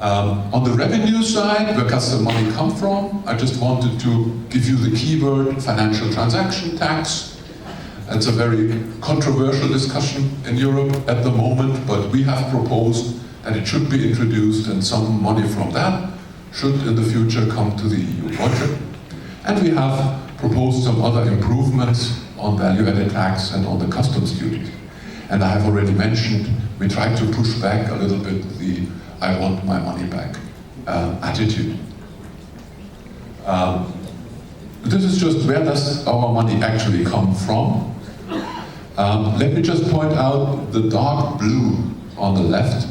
On the revenue side, where does the money come from? I just wanted to give you the keyword financial transaction tax. It's a very controversial discussion in Europe at the moment, but we have proposed that it should be introduced, and some money from that should in the future come to the EU budget. And we have proposed some other improvements on value-added tax and on the customs duties. And I have already mentioned, we tried to push back a little bit the I want my money back attitude. This is just where does our money actually come from. Let me just point out the dark blue on the left,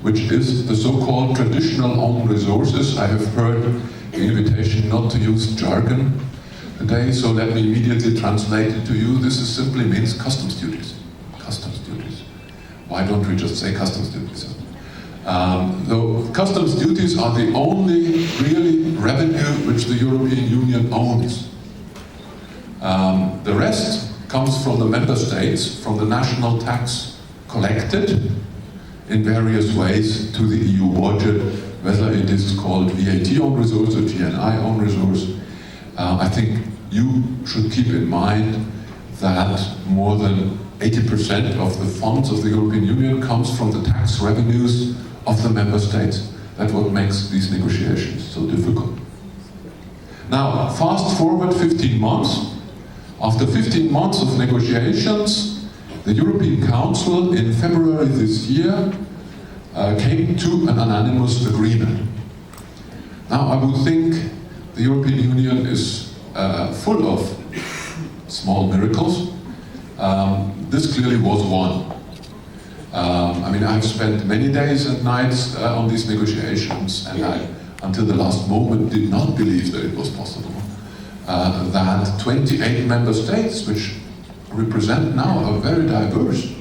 which is the so-called traditional own resources. I have heard the invitation not to use jargon today, so let me immediately translate it to you. This is simply means customs duties. Customs duties. Why don't we just say customs duties? The customs duties are the only really revenue which the European Union owns. The rest comes from the member states, from the national tax collected in various ways to the EU budget, whether it is called VAT own resource or GNI own resource. I think you should keep in mind that more than 80% of the funds of the European Union comes from the tax revenues of the member states. That's what makes these negotiations so difficult. Now, fast forward 15 months. After 15 months of negotiations, the European Council in February this year came to an unanimous agreement. Now, I would think the European Union is full of small miracles. This clearly was one. I mean, I've spent many days and nights on these negotiations, and I, until the last moment, did not believe that it was possible. That 28 member states, which represent now a very diverse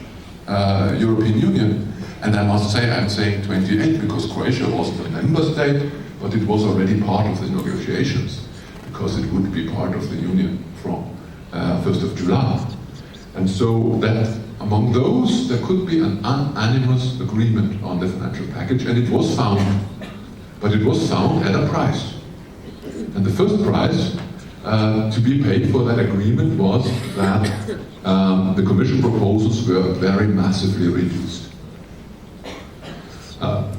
European Union, and I must say, I'm saying 28 because Croatia wasn't a member state, but it was already part of the negotiations, because it would be part of the Union from 1st of July. And so that among those, there could be an unanimous agreement on the financial package, and it was found. But it was found at a price. And the first price to be paid for that agreement was that the Commission proposals were very massively reduced.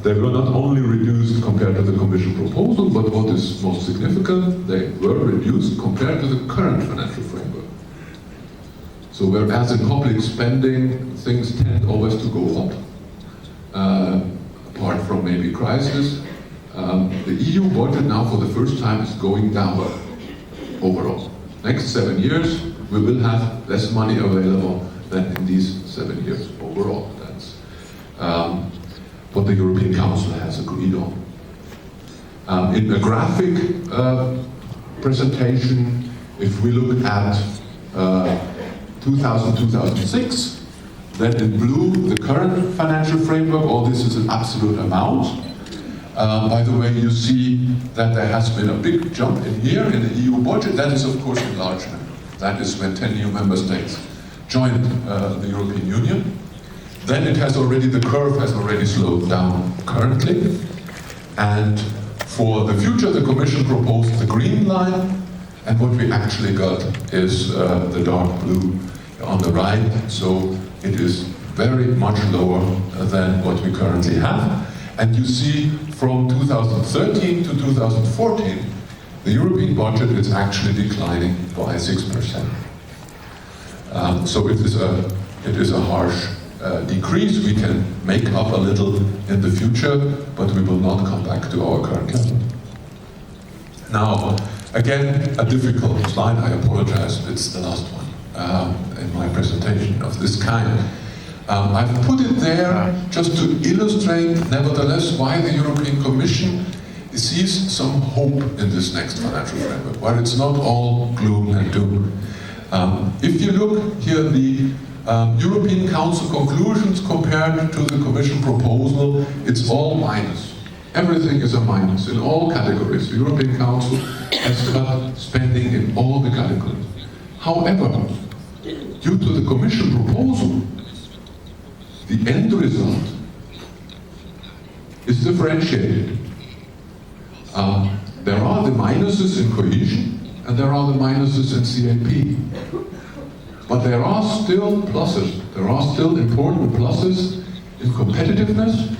They were not only reduced compared to the Commission proposal, but what is most significant, they were reduced compared to the current financial framework. So whereas in public spending, things tend always to go up, apart from maybe crisis, the EU budget now for the first time is going down overall. Next 7 years, we will have less money available than in these 7 years overall. That's what the European Council has agreed on. In the graphic presentation, if we look at 2000-2006, then in blue, the current financial framework, all this is an absolute amount. By the way, you see that there has been a big jump in here in the EU budget. That is, of course, enlargement. That is when 10 new member states joined the European Union. Then it has already, the curve has already slowed down currently. And for the future, the Commission proposed the green line, and what we actually got is the dark blue on the right. So it is very much lower than what we currently have. And you see from 2013 to 2014, the European budget is actually declining by 6%. So it is a harsh decrease. We can make up a little in the future, but we will not come back to our current level. Now, again, a difficult slide. I apologize, it's the last one in my presentation of this kind. I've put it there just to illustrate, nevertheless, why the European Commission sees some hope in this next financial framework, where it's not all gloom and doom. If you look here, the European Council conclusions compared to the Commission proposal, it's all minus. Everything is a minus in all categories. The European Council has cut spending in all the categories. However, due to the Commission proposal, the end result is the differentiated. There are the minuses in cohesion, and there are the minuses in CAP. But there are still pluses. There are still important pluses in competitiveness,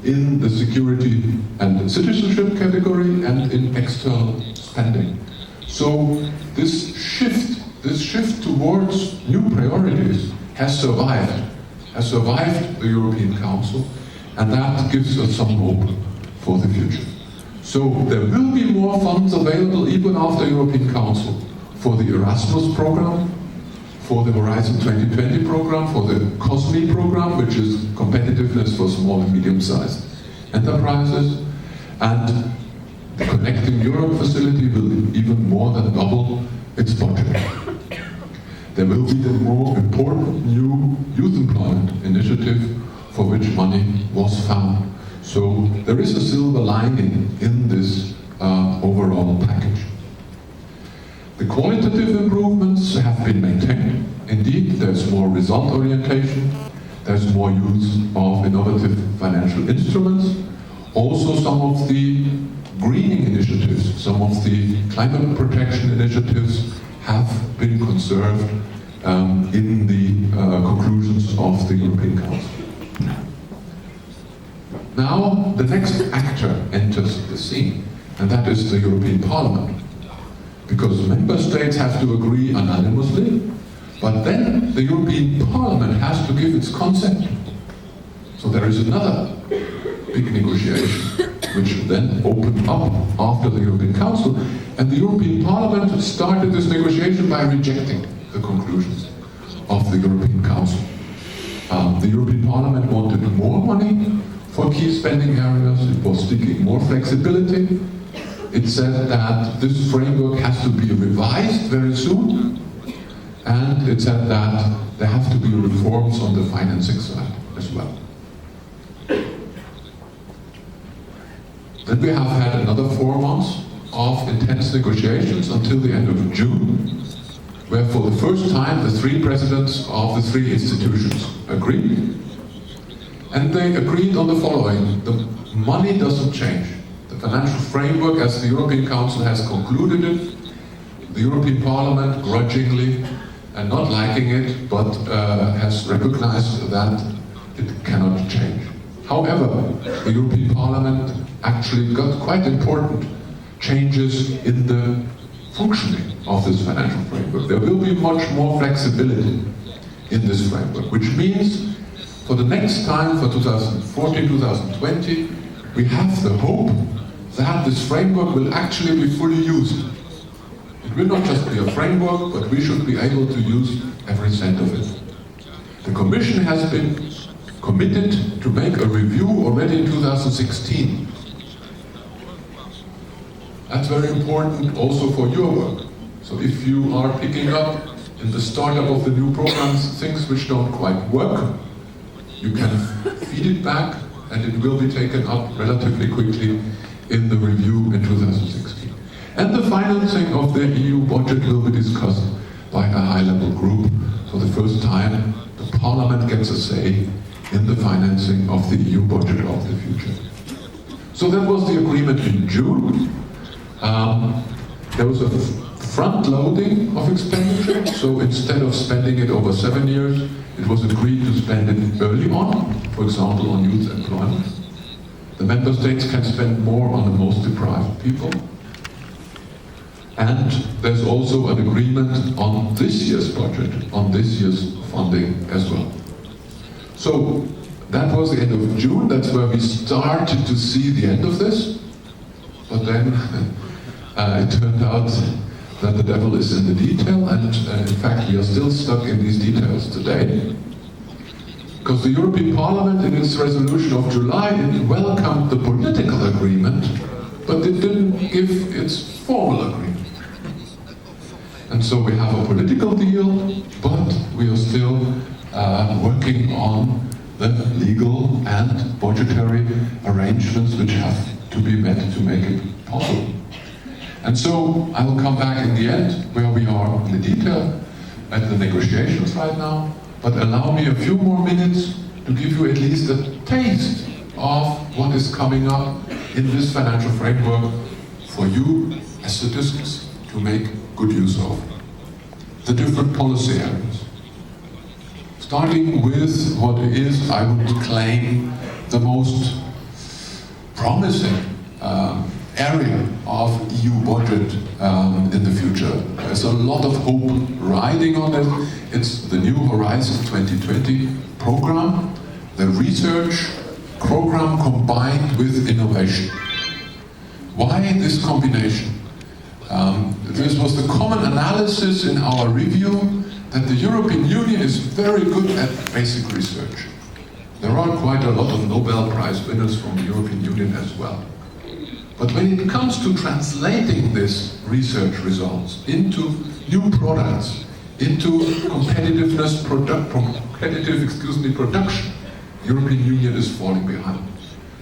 in the security and citizenship category, and in external spending. So this shift towards new priorities has survived the European Council, and that gives us some hope for the future. So there will be more funds available even after European Council for the Erasmus program, for the Horizon 2020 program, for the COSME program, which is competitiveness for small and medium-sized enterprises, and the Connecting Europe facility will even more than double its budget. There will be the more important new youth employment initiative for which money was found. So there is a silver lining in this overall package. The qualitative improvements have been maintained. Indeed, there's more result orientation, there's more use of innovative financial instruments. Also some of the greening initiatives, some of the climate protection initiatives have been conserved in the conclusions of the European Council. Now, the next actor enters the scene, and that is the European Parliament. Because member states have to agree unanimously, but then the European Parliament has to give its consent. So there is another big negotiation, which then opened up after the European Council, and the European Parliament started this negotiation by rejecting the conclusions of the European Council. The European Parliament wanted more money for key spending areas, it was seeking more flexibility. It said that this framework has to be revised very soon, and it said that there have to be reforms on the financing side as well. Then we have had another 4 months of intense negotiations until the end of June, where for the first time the 3 presidents of the 3 institutions agreed. And they agreed on the following: the money doesn't change. The financial framework, as the European Council has concluded it, the European Parliament grudgingly and not liking it, but has recognized that it cannot change. However, the European Parliament actually got quite important changes in the functioning of this financial framework. There will be much more flexibility in this framework, which means for the next time, for 2014-2020, we have the hope that this framework will actually be fully used. It will not just be a framework, but we should be able to use every cent of it. The Commission has been committed to make a review already in 2016. That's very important also for your work. So if you are picking up in the startup of the new programs things which don't quite work, you can feed it back and it will be taken up relatively quickly in the review in 2016. And the financing of the EU budget will be discussed by a high-level group. For the first time, the Parliament gets a say in the financing of the EU budget of the future. So that was the agreement in June. There was a front-loading of expenditure, so instead of spending it over 7 years, it was agreed to spend it early on, for example, on youth employment. The member states can spend more on the most deprived people. And there's also an agreement on this year's budget, on this year's funding as well. So that was the end of June, that's where we started to see the end of this. But then it turned out that the devil is in the detail, and in fact we are still stuck in these details today. Because the European Parliament, in its resolution of July, it welcomed the political agreement, but it didn't give its formal agreement. And so we have a political deal, but we are still working on the legal and budgetary arrangements which have to be met to make it possible. And so I will come back in the end, where we are in the detail at the negotiations right now, but allow me a few more minutes to give you at least a taste of what is coming up in this financial framework for you as statistics to make good use of. The different policy areas. Starting with what is, I would claim, the most promising area of EU budget in the future. There's a lot of hope riding on it. It's the new Horizon 2020 program, the research program combined with innovation. Why this combination? This was the common analysis in our review that the European Union is very good at basic research. There are quite a lot of Nobel Prize winners from the European Union as well. But when it comes to translating this research results into new products, into production, the European Union is falling behind.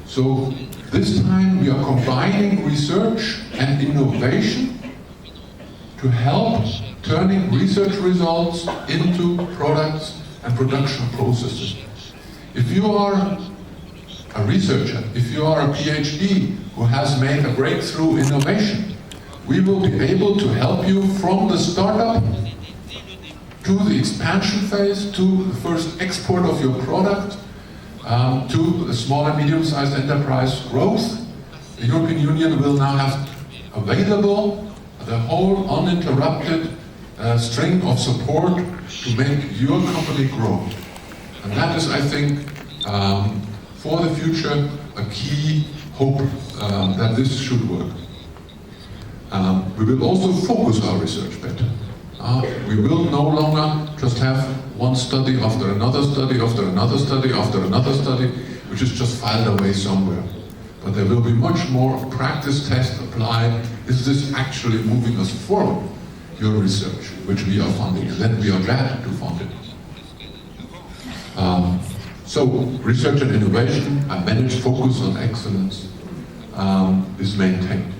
So this time we are combining research and innovation to help turning research results into products and production processes. If you are a researcher, if you are a PhD who has made a breakthrough innovation, we will be able to help you from the startup to the expansion phase, to the first export of your product, to the small and medium-sized enterprise growth. The European Union will now have available the whole uninterrupted string of support to make your company grow. And that is, I think, for the future, a key hope that this should work. We will also focus our research better. We will no longer just have one study after another study, after another study, after another study, which is just filed away somewhere. But there will be much more practice test applied. Is this actually moving us forward, your research, which we are funding? And then we are glad to fund it. So, research and innovation, a managed focus on excellence is maintained.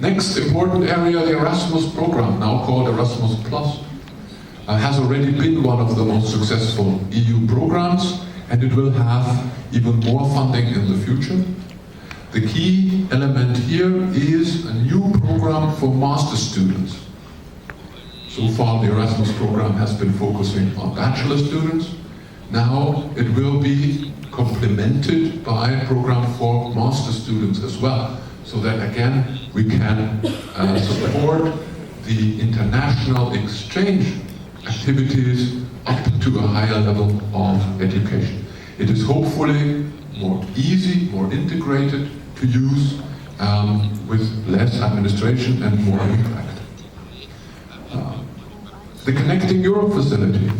Next important area, the Erasmus program, now called Erasmus Plus, has already been one of the most successful EU programs, and it will have even more funding in the future. The key element here is a new program for master students. So far the Erasmus program has been focusing on bachelor students. Now it will be complemented by a program for master students as well, so that again we can support the international exchange activities up to a higher level of education. It is hopefully more easy, more integrated to use with less administration and more impact. The Connecting Europe facility.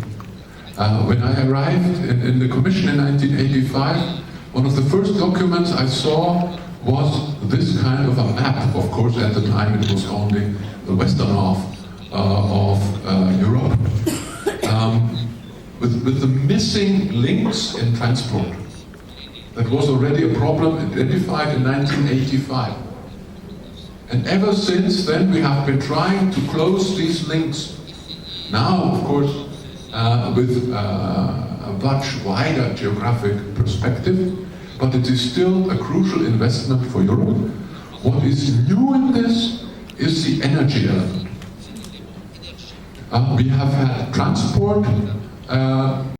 When I arrived in the Commission in 1985, one of the first documents I saw was this kind of a map. Of course, at the time it was only the western half of Europe, with the missing links in transport. That was already a problem identified in 1985. And ever since then we have been trying to close these links. Now, of course, with a much wider geographic perspective, but it is still a crucial investment for Europe. What is new in this is the energy element. We have had transport